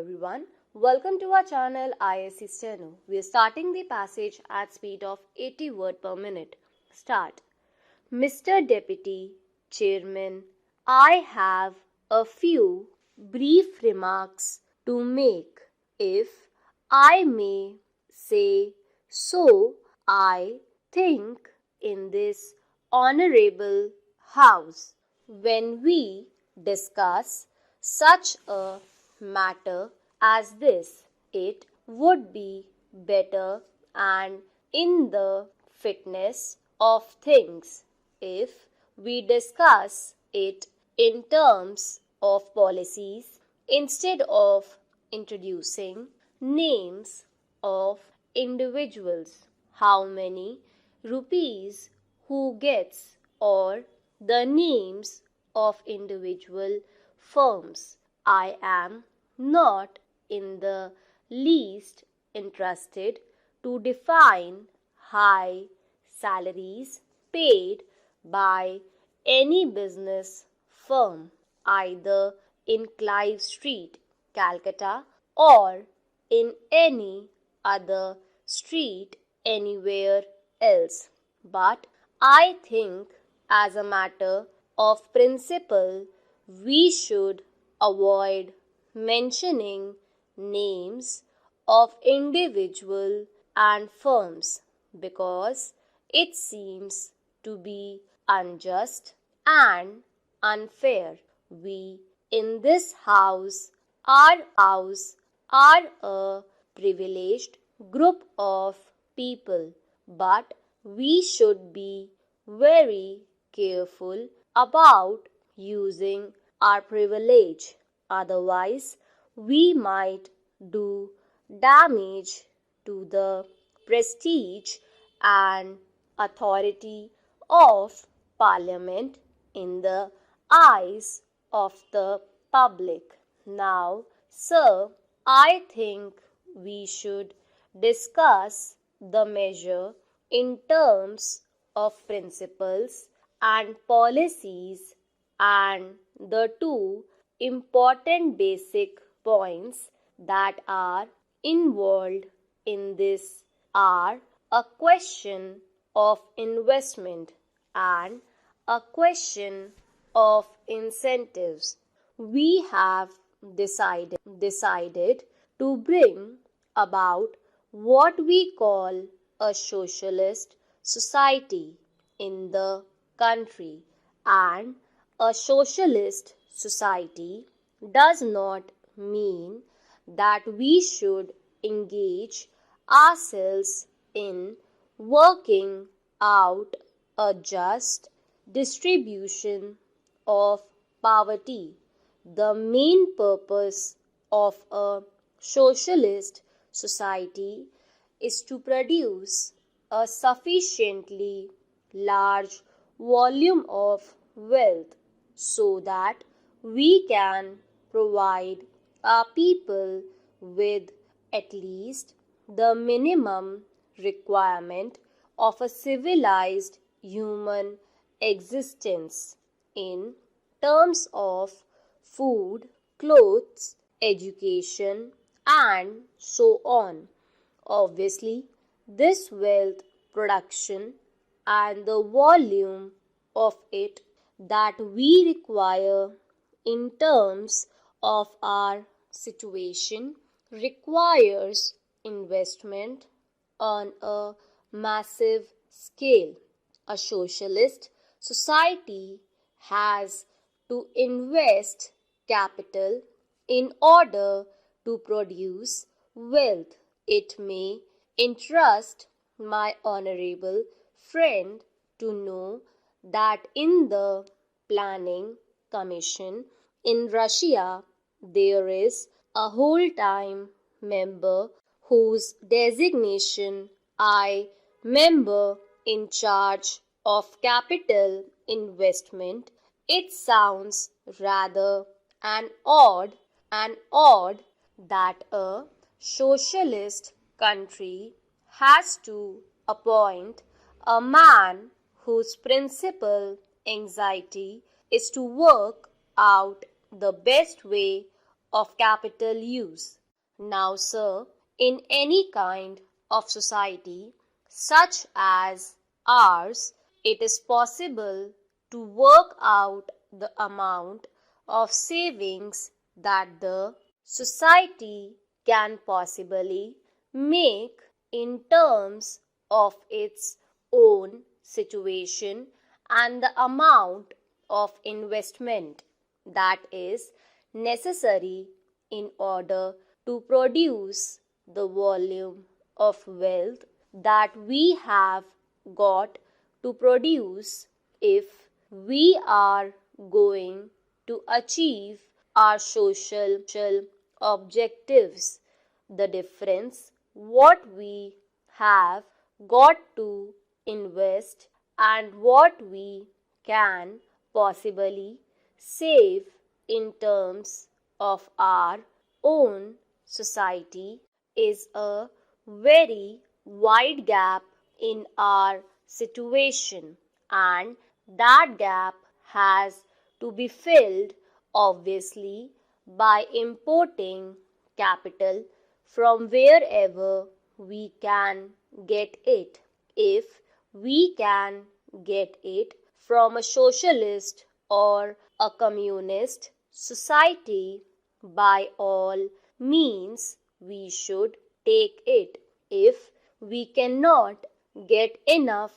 everyone. Welcome to our channel ISC Steno. We are starting the passage at speed of 80 words per minute. Start. Mr. Deputy Chairman, I have a few brief remarks to make. If I may say so, I think in this honorable house, when we discuss such a matter as this, it would be better and in the fitness of things if we discuss it in terms of policies instead of introducing names of individuals. How many rupees who gets, or the names of individual firms. I am not in the least interested to define high salaries paid by any business firm, either in Clive Street, Calcutta, or in any other street anywhere else. But I think, as a matter of principle, we should avoid mentioning names of individual and firms because it seems to be unjust and unfair. We in this house are a privileged group of people, but we should be very careful about using our privilege. Otherwise, we might do damage to the prestige and authority of Parliament in the eyes of the public. Now, sir, I think we should discuss the measure in terms of principles and policies, and the two important basic points that are involved in this are a question of investment and a question of incentives. We have decided to bring about what we call a socialist society in the country, and a socialist society does not mean that we should engage ourselves in working out a just distribution of poverty. The main purpose of a socialist society is to produce a sufficiently large volume of wealth so that we can provide our people with at least the minimum requirement of a civilized human existence in terms of food, clothes, education, and so on. Obviously, this wealth production and the volume of it that we require in terms of our situation requires investment on a massive scale. A socialist society has to invest capital in order to produce wealth. It may interest my honorable friend to know that in the Planning Commission in Russia there is a whole-time member whose designation I member in charge of capital investment. It sounds rather odd that a socialist country has to appoint a man whose principal anxiety is to work out the best way of capital use. Now, sir, in any kind of society, such as ours, it is possible to work out the amount of savings that the society can possibly make in terms of its own situation and the amount of investment that is necessary in order to produce the volume of wealth that we have got to produce if we are going to achieve our social objectives. The difference what we have got to invest and what we can possibly save in terms of our own society is a very wide gap in our situation, and that gap has to be filled obviously by importing capital from wherever we can get it. If we can get it from a socialist or a communist society, by all means we should take it. If we cannot get enough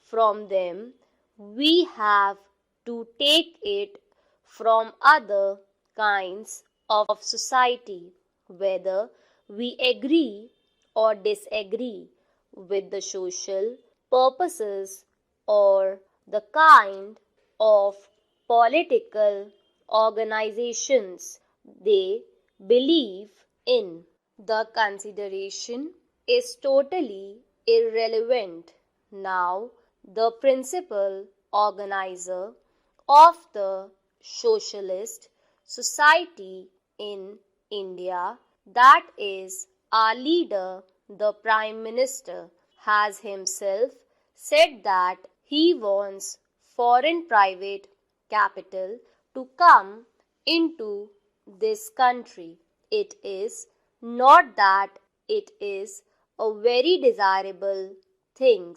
from them, we have to take it from other kinds of society, whether we agree or disagree with the social purposes or the kind of political organizations they believe in. The consideration is totally irrelevant. Now, the principal organizer of the socialist society in India, that is our leader, the Prime Minister, has himself said that he wants foreign private capital to come into this country. It is not that it is a very desirable thing.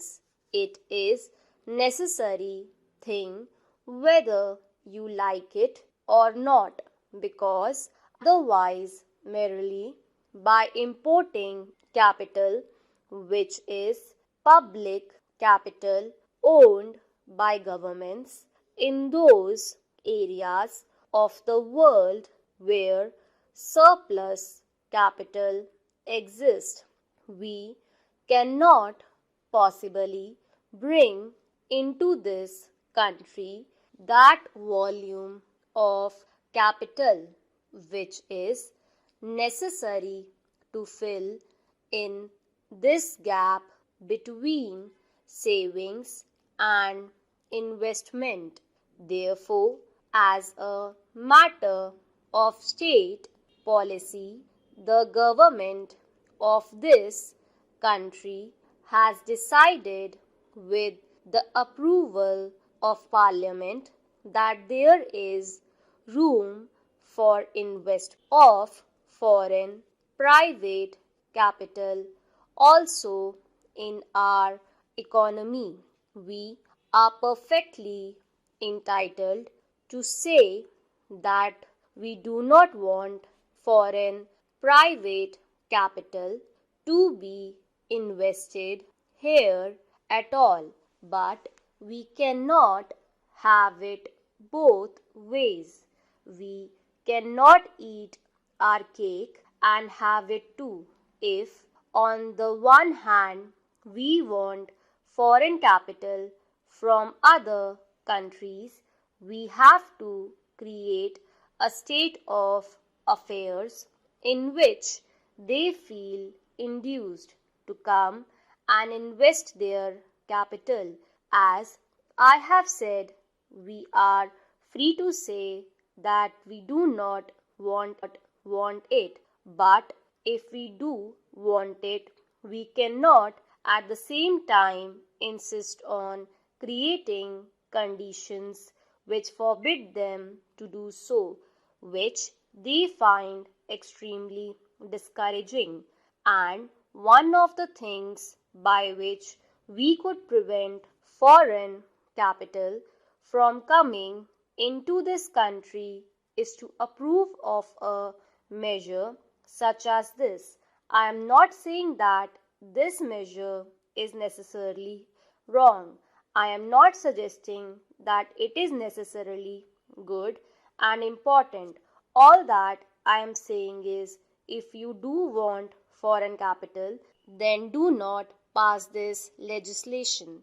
It is necessary thing whether you like it or not, because otherwise merely by importing capital, which is public capital owned by governments in those areas of the world where surplus capital exists, we cannot possibly bring into this country that volume of capital which is necessary to fill in this gap between savings and investment. Therefore, as a matter of state policy, the government of this country has decided with the approval of Parliament that there is room for investment of foreign private capital also in our economy. We are perfectly entitled to say that we do not want foreign private capital to be invested here at all, but we cannot have it both ways. We cannot eat our cake and have it too. If on the one hand we want foreign capital from other countries, we have to create a state of affairs in which they feel induced to come and invest their capital. As I have said, we are free to say that we do not want it, but if we do want it, we cannot at the same time insist on creating conditions which forbid them to do so, which they find extremely discouraging. And one of the things by which we could prevent foreign capital from coming into this country is to approve of a measure such as this. I am not saying that this measure is necessarily wrong. I am not suggesting that it is necessarily good and important. All that I am saying is, if you do want foreign capital, then do not pass this legislation.